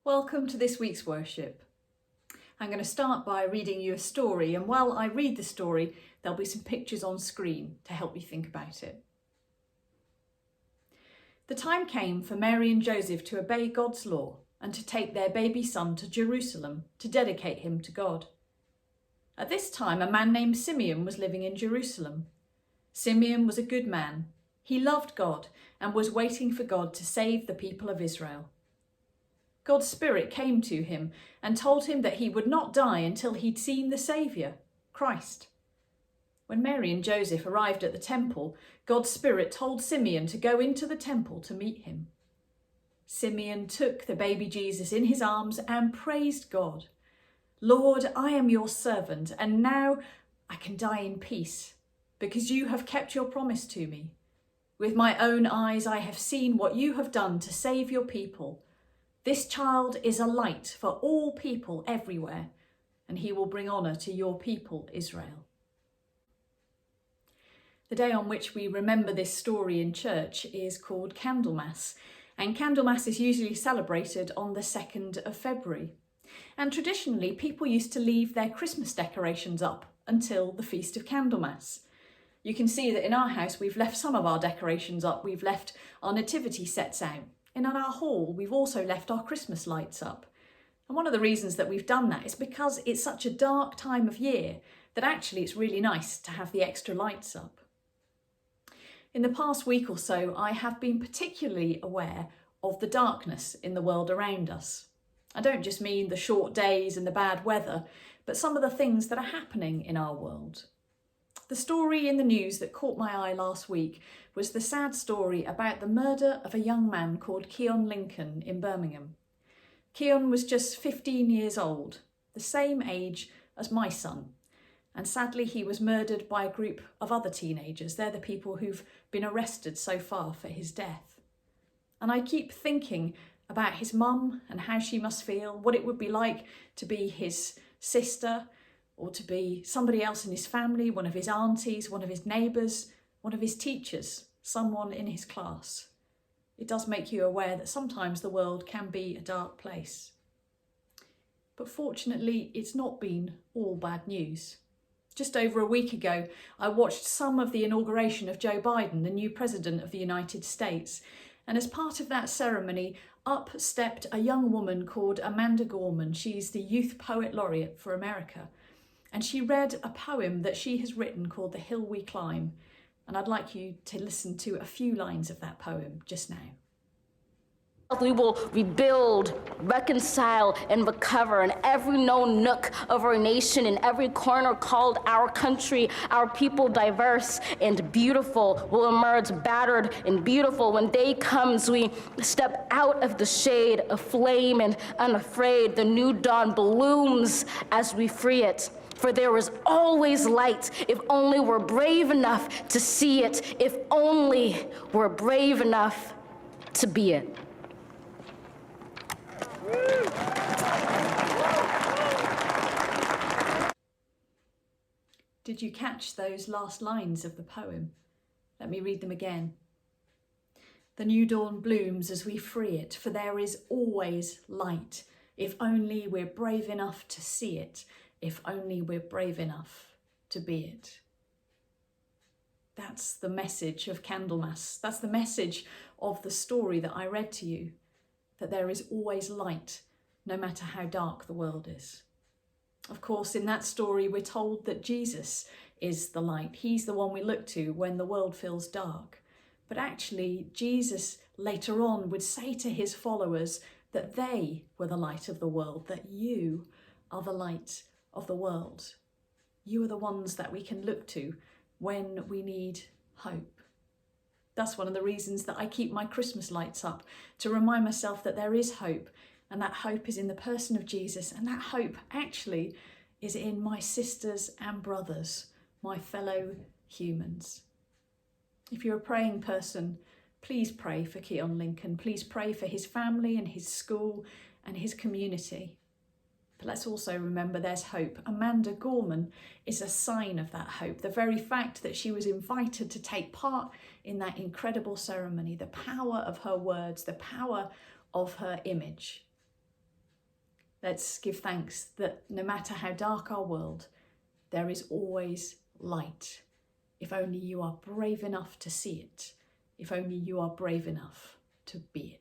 Welcome to this week's worship. I'm going to start by reading you a story, and while I read the story, there'll be some pictures on screen to help you think about it. The time came for Mary and Joseph to obey God's law and to take their baby son to Jerusalem to dedicate him to God. At this time, a man named Simeon was living in Jerusalem. Simeon was a good man. He loved God and was waiting for God to save the people of Israel. God's Spirit came to him and told him that he would not die until he'd seen the Saviour, Christ. When Mary and Joseph arrived at the temple, God's Spirit told Simeon to go into the temple to meet him. Simeon took the baby Jesus in his arms and praised God. "Lord, I am your servant, and now I can die in peace, because you have kept your promise to me. With my own eyes I have seen what you have done to save your people. This child is a light for all people everywhere, and he will bring honour to your people, Israel." The day on which we remember this story in church is called Candlemas, and Candlemas is usually celebrated on the 2nd of February. And traditionally, people used to leave their Christmas decorations up until the Feast of Candlemas. You can see that in our house we've left some of our decorations up. We've left our nativity sets out. And in our hall, we've also left our Christmas lights up. And one of the reasons that we've done that is because it's such a dark time of year that actually it's really nice to have the extra lights up. In the past week or so, I have been particularly aware of the darkness in the world around us. I don't just mean the short days and the bad weather, but some of the things that are happening in our world. The story in the news that caught my eye last week was the sad story about the murder of a young man called Keon Lincoln in Birmingham. Keon was just 15 years old, the same age as my son. And sadly, he was murdered by a group of other teenagers. They're the people who've been arrested so far for his death. And I keep thinking about his mum and how she must feel, what it would be like to be his sister, or to be somebody else in his family, one of his aunties, one of his neighbours, one of his teachers, someone in his class. It does make you aware that sometimes the world can be a dark place. But fortunately, it's not been all bad news. Just over a week ago, I watched some of the inauguration of Joe Biden, the new president of the United States. And as part of that ceremony, up stepped a young woman called Amanda Gorman. She's the Youth Poet Laureate for America. And she read a poem that she has written called "The Hill We Climb." And I'd like you to listen to a few lines of that poem just now. We will rebuild, reconcile, and recover in every known nook of our nation, in every corner called our country. Our people, diverse and beautiful, will emerge battered and beautiful. When day comes, we step out of the shade, aflame and unafraid. The new dawn blooms as we free it. For there is always light, if only we're brave enough to see it, if only we're brave enough to be it. Did you catch those last lines of the poem? Let me read them again. The new dawn blooms as we free it, for there is always light, if only we're brave enough to see it, if only we're brave enough to be it. That's the message of Candlemas. That's the message of the story that I read to you, that there is always light, no matter how dark the world is. Of course, in that story, we're told that Jesus is the light. He's the one we look to when the world feels dark. But actually, Jesus later on would say to his followers that they were the light of the world, that you are the light of the world. You are the ones that we can look to when we need hope. That's one of the reasons that I keep my Christmas lights up, to remind myself that there is hope, and that hope is in the person of Jesus, and that hope actually is in my sisters and brothers, my fellow humans. If you're a praying person, please pray for Keon Lincoln. Please pray for his family and his school and his community. But let's also remember there's hope. Amanda Gorman is a sign of that hope. The very fact that she was invited to take part in that incredible ceremony, the power of her words, the power of her image. Let's give thanks that no matter how dark our world, there is always light. If only you are brave enough to see it, if only you are brave enough to be it.